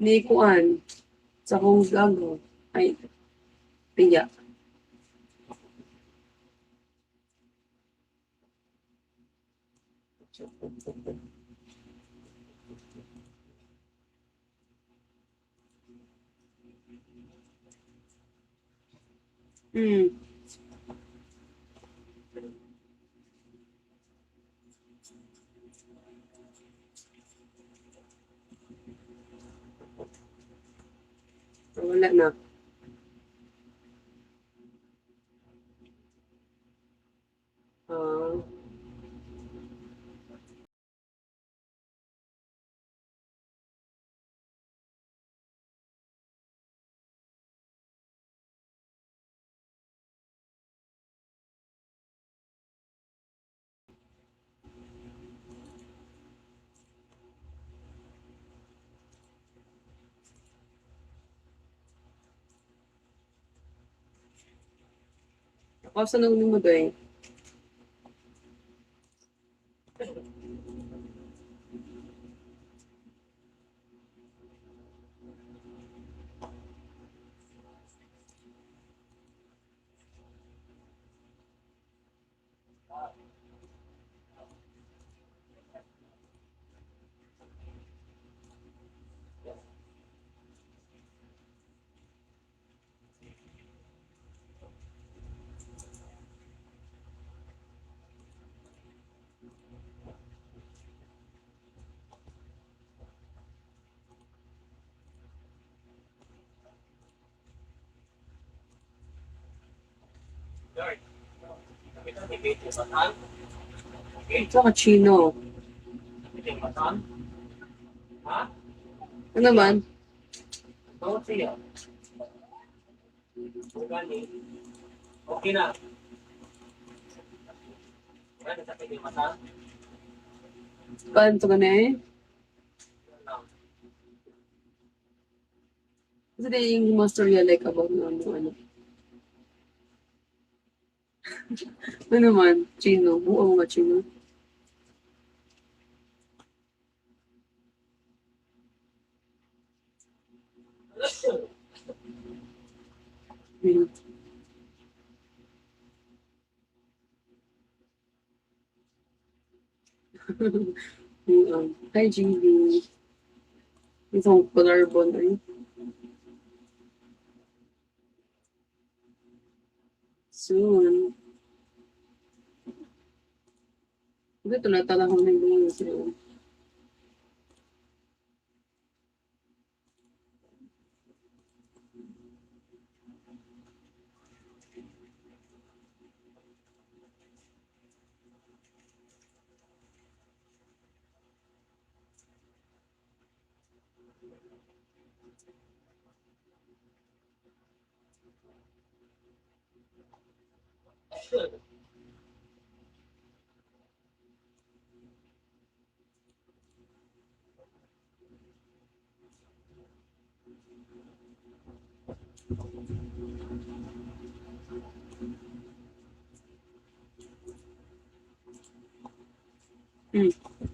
Ni kuan sa kong gago. Ay, tiya. Hmm. Wala na. Ah, ako sa nung mo doy. Ito ka chino. Ano naman? Okay na. Kuan to gani eh. Kasi di yung master ya like about na ano. Ano naman? Chino. Buo nga chino. Hmm. Hi, GB. Isang collarbone ay. Soon. Ito na talagang may bunga sila. Hmm.